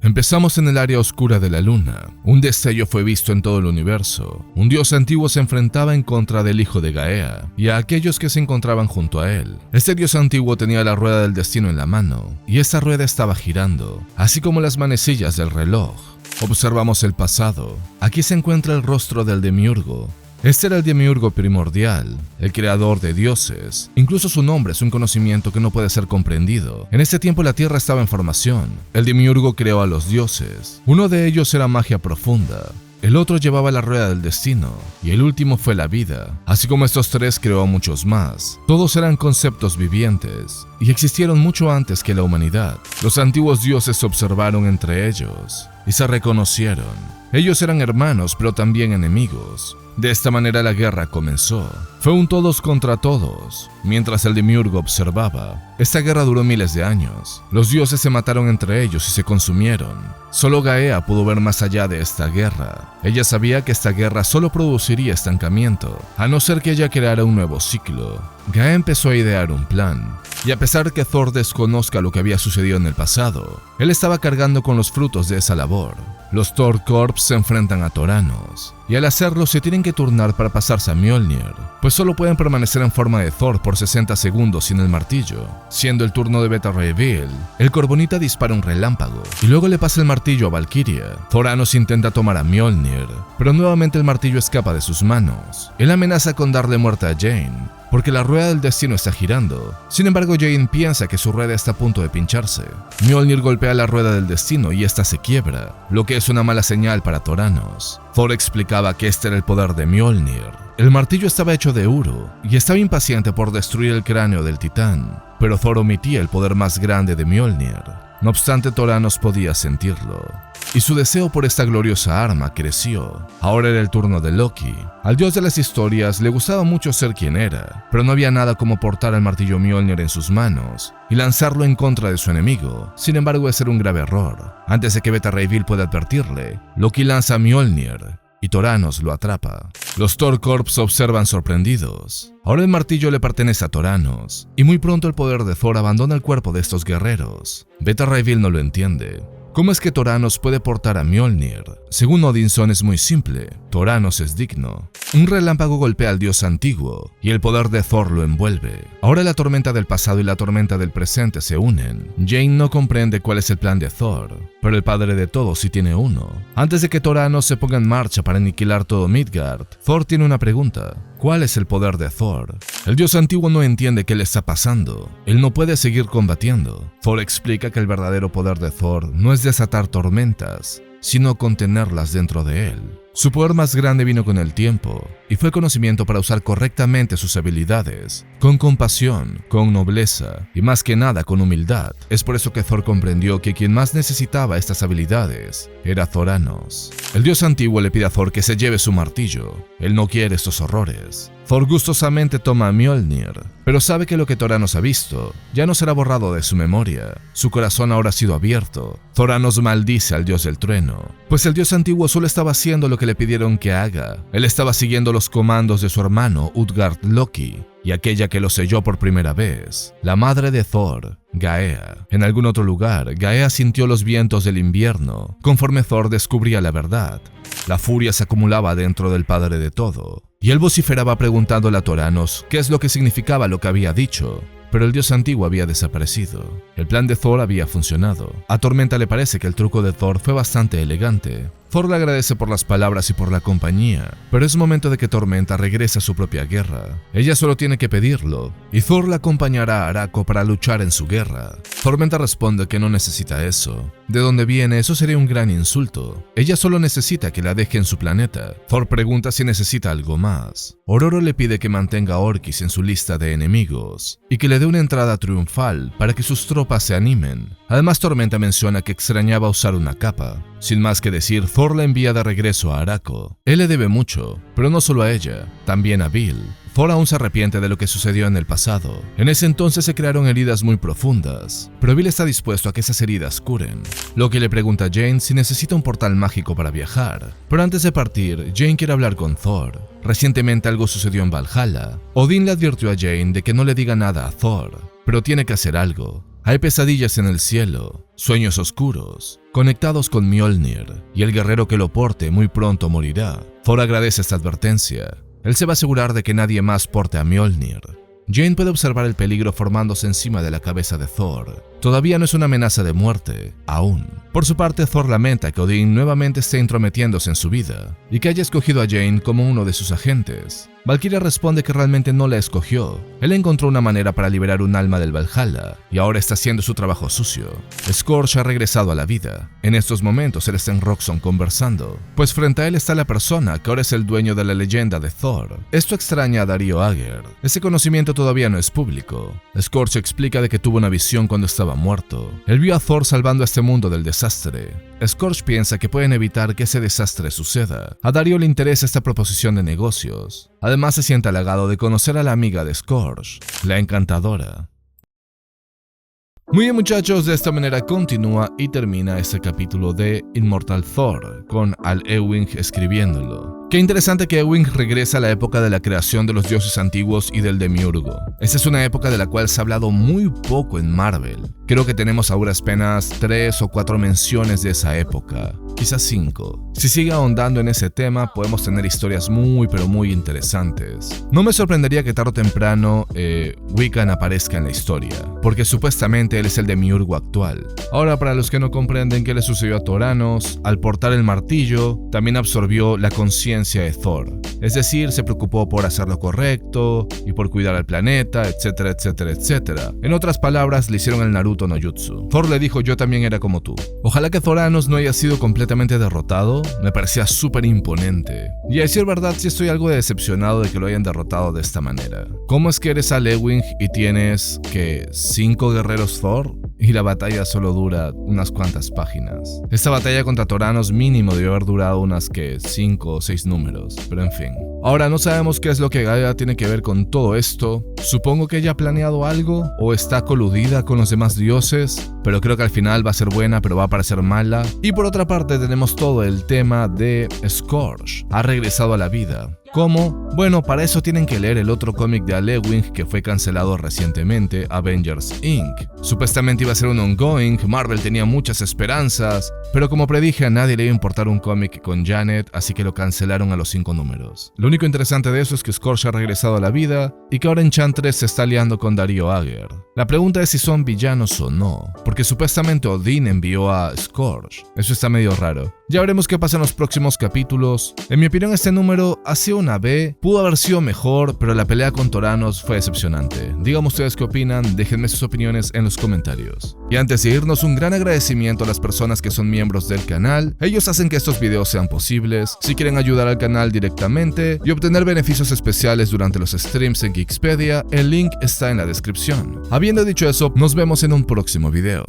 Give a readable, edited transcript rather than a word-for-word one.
Empezamos en el área oscura de la luna. Un destello fue visto en todo el universo. Un dios antiguo se enfrentaba en contra del hijo de Gaea y a aquellos que se encontraban junto a él. Este dios antiguo tenía la rueda del destino en la mano y esta rueda estaba girando, así como las manecillas del reloj. Observamos el pasado. Aquí se encuentra el rostro del demiurgo. Este era el demiurgo primordial, el creador de dioses. Incluso su nombre es un conocimiento que no puede ser comprendido. En este tiempo la Tierra estaba en formación. El demiurgo creó a los dioses. Uno de ellos era magia profunda. El otro llevaba la rueda del destino, y el último fue la vida. Así como estos tres, creó a muchos más. Todos eran conceptos vivientes, y existieron mucho antes que la humanidad. Los antiguos dioses se observaron entre ellos, y se reconocieron. Ellos eran hermanos, pero también enemigos. De esta manera la guerra comenzó. Fue un todos contra todos. Mientras el demiurgo observaba, esta guerra duró miles de años. Los dioses se mataron entre ellos y se consumieron. Solo Gaea pudo ver más allá de esta guerra. Ella sabía que esta guerra solo produciría estancamiento, a no ser que ella creara un nuevo ciclo. Gaea empezó a idear un plan, y a pesar que Thor desconozca lo que había sucedido en el pasado, él estaba cargando con los frutos de esa labor. Los Thor Corps se enfrentan a Toranos, y al hacerlo se tienen que turnar para pasarse a Mjolnir, pues solo pueden permanecer en forma de Thor por 60 segundos sin el martillo. Siendo el turno de Beta Ray Bill, el Corbonita dispara un relámpago, y luego le pasa el martillo a Valkyria. Toranos intenta tomar a Mjolnir, pero nuevamente el martillo escapa de sus manos. Él amenaza con darle muerte a Jane, porque la rueda del destino está girando. Sin embargo, Jane piensa que su rueda está a punto de pincharse. Mjolnir golpea la rueda del destino y esta se quiebra, lo que es una mala señal para Toranos. Thor explicaba que este era el poder de Mjolnir. El martillo estaba hecho de uro y estaba impaciente por destruir el cráneo del titán, pero Thor omitía el poder más grande de Mjolnir. No obstante, Toranos podía sentirlo, y su deseo por esta gloriosa arma creció. Ahora era el turno de Loki. Al dios de las historias le gustaba mucho ser quien era, pero no había nada como portar el martillo Mjolnir en sus manos y lanzarlo en contra de su enemigo. Sin embargo, ese era un grave error. Antes de que Beta Ray Bill pueda advertirle, Loki lanza Mjolnir y Toranos lo atrapa. Los Thor Corps observan sorprendidos. Ahora el martillo le pertenece a Toranos, y muy pronto el poder de Thor abandona el cuerpo de estos guerreros. Beta Ray Bill no lo entiende. ¿Cómo es que Toranos puede portar a Mjolnir? Según Odinson es muy simple, Toranos es digno. Un relámpago golpea al dios antiguo y el poder de Thor lo envuelve. Ahora la tormenta del pasado y la tormenta del presente se unen. Jane no comprende cuál es el plan de Thor, pero el padre de todos sí tiene uno. Antes de que Toranos se ponga en marcha para aniquilar todo Midgard, Thor tiene una pregunta. ¿Cuál es el poder de Thor? El dios antiguo no entiende qué le está pasando. Él no puede seguir combatiendo. Thor explica que el verdadero poder de Thor no es desatar tormentas, sino contenerlas dentro de él. Su poder más grande vino con el tiempo, y fue conocimiento para usar correctamente sus habilidades, con compasión, con nobleza, y más que nada con humildad. Es por eso que Thor comprendió que quien más necesitaba estas habilidades era Toranos. El dios antiguo le pide a Thor que se lleve su martillo. Él no quiere estos horrores. Thor gustosamente toma a Mjolnir, pero sabe que lo que Toranos ha visto ya no será borrado de su memoria. Su corazón ahora ha sido abierto. Toranos maldice al dios del trueno, pues el dios antiguo solo estaba haciendo lo que le pidieron que haga. Él estaba siguiendo los comandos de su hermano Utgard Loki y aquella que lo selló por primera vez, la madre de Thor, Gaea. En algún otro lugar, Gaea sintió los vientos del invierno conforme Thor descubría la verdad. La furia se acumulaba dentro del padre de todo, y él vociferaba preguntándole a Toranos qué es lo que significaba lo que había dicho. Pero el dios antiguo había desaparecido. El plan de Thor había funcionado. A Tormenta le parece que el truco de Thor fue bastante elegante. Thor le agradece por las palabras y por la compañía, pero es momento de que Tormenta regrese a su propia guerra. Ella solo tiene que pedirlo, y Thor la acompañará a Araco para luchar en su guerra. Tormenta responde que no necesita eso. ¿De dónde viene? Eso sería un gran insulto. Ella solo necesita que la deje en su planeta. Thor pregunta si necesita algo más. Ororo le pide que mantenga a Orkis en su lista de enemigos, y que le dé una entrada triunfal para que sus tropas se animen. Además, Tormenta menciona que extrañaba usar una capa. Sin más que decir, Thor la envía de regreso a Araco. Él le debe mucho, pero no solo a ella, también a Bill. Thor aún se arrepiente de lo que sucedió en el pasado. En ese entonces se crearon heridas muy profundas, pero Bill está dispuesto a que esas heridas curen. Loki le pregunta a Jane si necesita un portal mágico para viajar, pero antes de partir, Jane quiere hablar con Thor. Recientemente algo sucedió en Valhalla. Odín le advirtió a Jane de que no le diga nada a Thor, pero tiene que hacer algo. Hay pesadillas en el cielo, sueños oscuros, conectados con Mjolnir, y el guerrero que lo porte muy pronto morirá. Thor agradece esta advertencia. Él se va a asegurar de que nadie más porte a Mjolnir. Jane puede observar el peligro formándose encima de la cabeza de Thor. Todavía no es una amenaza de muerte, aún. Por su parte, Thor lamenta que Odín nuevamente esté intrometiéndose en su vida y que haya escogido a Jane como uno de sus agentes. Valkyria responde que realmente no la escogió. Él encontró una manera para liberar un alma del Valhalla y ahora está haciendo su trabajo sucio. Scourge ha regresado a la vida. En estos momentos él está en Roxxon conversando, pues frente a él está la persona que ahora es el dueño de la leyenda de Thor. Esto extraña a Darío Agger. Ese conocimiento todavía no es público. Scourge explica de que tuvo una visión cuando estaba muerto. Él vio a Thor salvando a este mundo del desastre. Scourge piensa que pueden evitar que ese desastre suceda. A Darío le interesa esta proposición de negocios. Además se siente halagado de conocer a la amiga de Scourge, la Encantadora. Muy bien muchachos, de esta manera continúa y termina este capítulo de Immortal Thor, con Al Ewing escribiéndolo. Qué interesante que Ewing regresa a la época de la creación de los dioses antiguos y del demiurgo. Esta es una época de la cual se ha hablado muy poco en Marvel. Creo que tenemos ahora apenas 3 o 4 menciones de esa época, quizás 5. Si sigue ahondando en ese tema, podemos tener historias muy pero muy interesantes. No me sorprendería que tarde o temprano Wiccan aparezca en la historia, porque supuestamente él es el demiurgo actual. Ahora, para los que no comprenden qué le sucedió a Thораnos, al portar el martillo, también absorbió la conciencia de Thor. Es decir, se preocupó por hacer lo correcto y por cuidar al planeta, etcétera, etcétera, etcétera. En otras palabras, le hicieron el Naruto no Jutsu. Thor le dijo: yo también era como tú. Ojalá que Thораnos no haya sido completamente derrotado, me parecía súper imponente. Y a decir verdad, sí estoy algo decepcionado de que lo hayan derrotado de esta manera. ¿Cómo es que eres Al Ewing y tienes, que 5 guerreros Thor? Y la batalla solo dura unas cuantas páginas. Esta batalla contra Thораnos mínimo debió haber durado unas 5 o 6 números, pero en fin. Ahora no sabemos qué es lo que Gaia tiene que ver con todo esto. Supongo que ella ha planeado algo o está coludida con los demás dioses, pero creo que al final va a ser buena pero va a parecer mala. Y por otra parte tenemos todo el tema de Scourge. Ha regresado a la vida. ¿Cómo? Bueno, para eso tienen que leer el otro cómic de Al Ewing que fue cancelado recientemente, Avengers Inc. Supuestamente iba a ser un ongoing, Marvel tenía muchas esperanzas, pero como predije a nadie le iba a importar un cómic con Janet, así que lo cancelaron a los 5 números. Lo único interesante de eso es que Scourge ha regresado a la vida y que ahora Enchantress se está aliando con Darío Agger. La pregunta es si son villanos o no, porque supuestamente Odín envió a Scourge. Eso está medio raro. Ya veremos qué pasa en los próximos capítulos. En mi opinión, este número ha sido una B, pudo haber sido mejor, pero la pelea con Thораnos fue decepcionante. Díganme ustedes qué opinan, déjenme sus opiniones en los comentarios. Y antes de irnos, un gran agradecimiento a las personas que son miembros del canal. Ellos hacen que estos videos sean posibles. Si quieren ayudar al canal directamente y obtener beneficios especiales durante los streams en Geekspedia, el link está en la descripción. Habiendo dicho eso, nos vemos en un próximo video.